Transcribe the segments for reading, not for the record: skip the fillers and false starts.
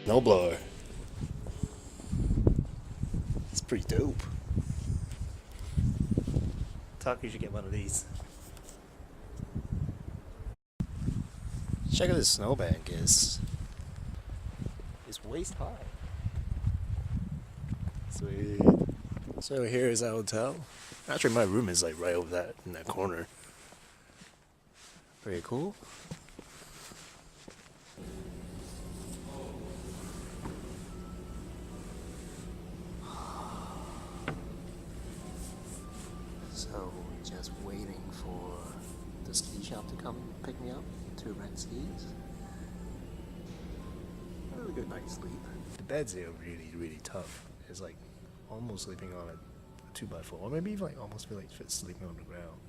snowblower. It's pretty dope. Taki should get one of these. Check out this snowbank is. It's waist high. Sweet. So here is our hotel. Actually, my room is like right over that in that corner. Pretty cool. So just waiting for the ski shop to come pick me up to rent skis. Really good night's sleep. The beds here are really tough. It's like almost sleeping on a 2x4, or maybe even like almost feel like sleeping on the ground.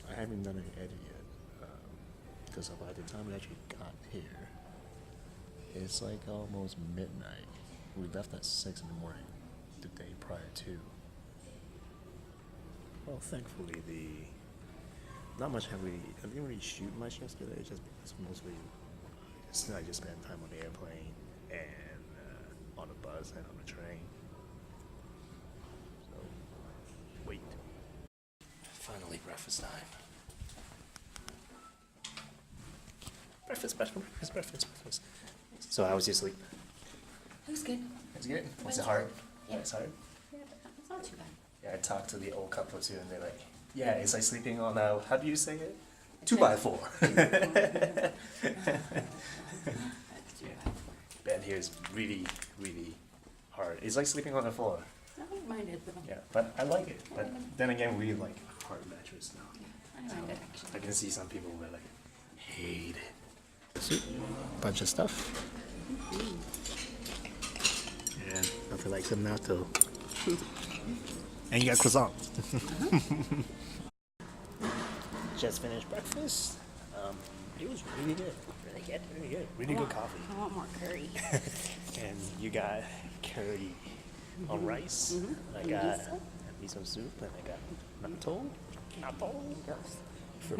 I haven't done any edit yet because by the time we actually got here, it's like almost midnight. We left at 6 in the morning the day prior to. Well, thankfully not much I didn't really shoot much yesterday. It's just because mostly I just spent time on the airplane and on the bus and on the train. So, wait. Finally, breakfast time. Breakfast. So how was your sleep? It was good. It was good? Was it hard? Yeah. It's hard? Yeah, but it's not too bad. Yeah, I talked to the old couple too, and they're like, yeah, it's like sleeping on a, how do you say it? 2x4. Bed here is really hard. It's like sleeping on the floor. I don't mind it though. Yeah, but I like it. But then again, we like hard mattress now. I mind it actually. I can see some people who like hate it. Soup, bunch of stuff. And nothing like some natto. And you got croissant. Just finished breakfast. It was really good. Really good. Really good coffee. I want more curry. And you got curry on rice. I got miso soup, and I got natto. For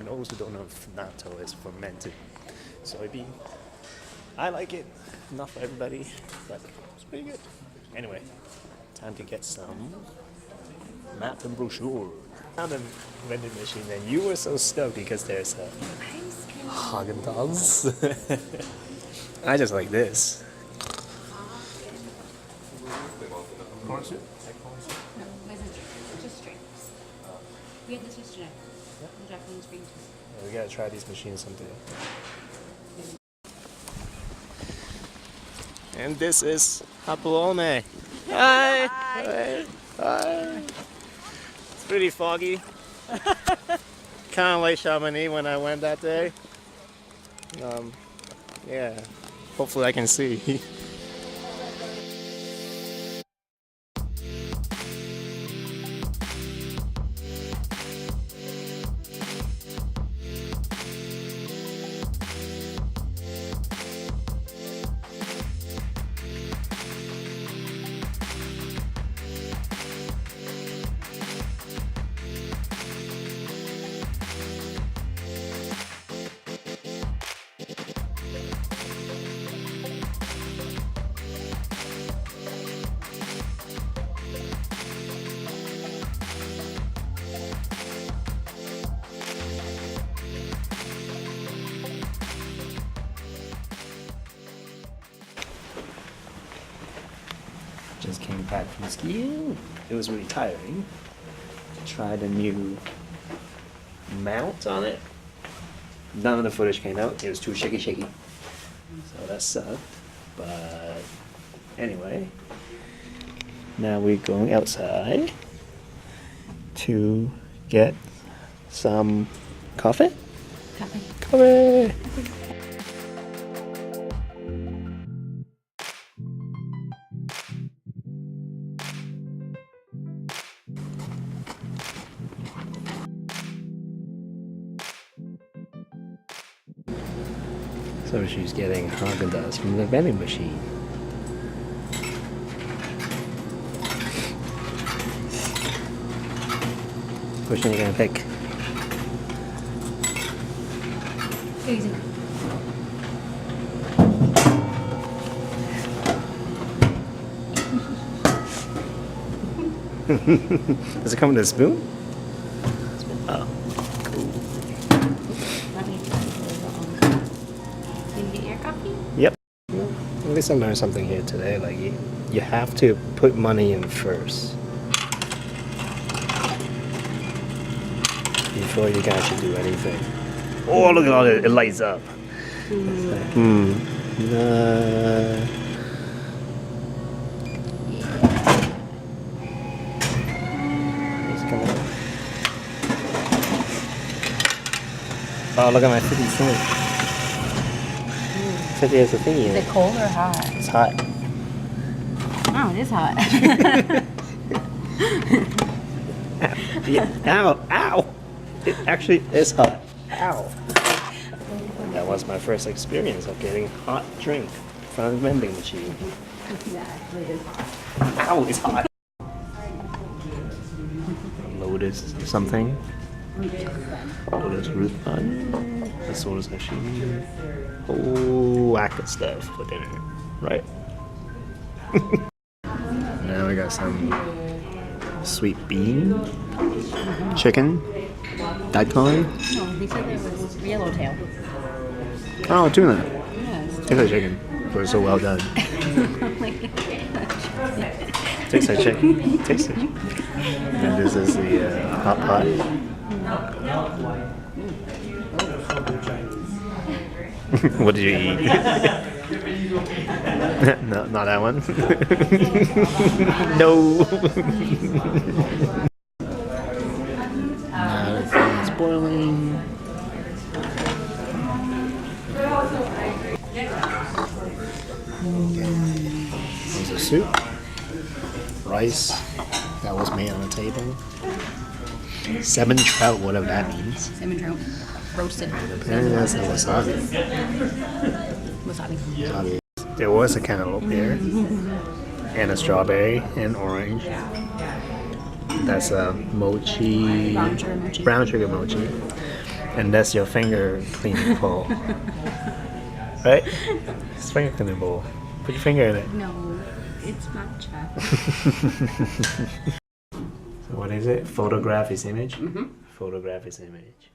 those who don't know, natto is fermented soybean. I like it. Not for everybody, but it's pretty good. Anyway, time to get some map and brochure. Found a vending machine, and you were so stoked because there's a Haagen-Dazs. I just like this. Corn soup? No, it wasn't just straight. We had this yesterday. The Japanese green tea. Yeah, we gotta try these machines someday. And this is Hapulome. Hi. Hi. Hi. It's pretty foggy. Kind of like Chamonix when I went that day. Yeah. Hopefully I can see. Just came back from skiing. It was really tiring. Tried a new mount on it. None of the footage came out. It was too shaky. So that sucked. But anyway, now we're going outside to get some coffee. Coffee. So she's getting Haagen-Dazs from the vending machine. Which one are you gonna pick? Easy. Does it come with a spoon? Oh, cool. Let me try Can you get your coffee? Yep. At least I learned something here today. Like you have to put money in first before you can actually do anything. Oh, look at all it lights up. Oh, look at my 50 cent. 50 has a thingy in Is it. it cold or hot? It's hot. Oh, it is hot. Yeah. Ow! Ow! It actually is hot. Ow! That was my first experience of getting hot drink from a vending machine. Yeah, actually it is hot. Ow! It's hot. Lotus something. Lotus root bun. That's what it's actually. Oh, whack of stuff for dinner, right? Now we got some sweet bean, chicken, daikon. No, he said it was yellowtail. Oh, tuna. Yes. Tastes like chicken, but it's so well done. Tastes like chicken. Tastes like chicken. And this is the hot pot. What did you eat? No, not that one. No. Now it's boiling. There's a soup, rice that was made on the table, salmon trout, whatever that means. Salmon trout. Roasted. And that's the wasabi. Wasabi. There was a cantaloupe there, and a strawberry and orange. That's a mochi, brown sugar mochi, and that's your finger cleaning bowl, right? It's finger cleaning bowl. Put your finger in it. No, it's matcha. So what is it? Photograph his image. Photograph his image.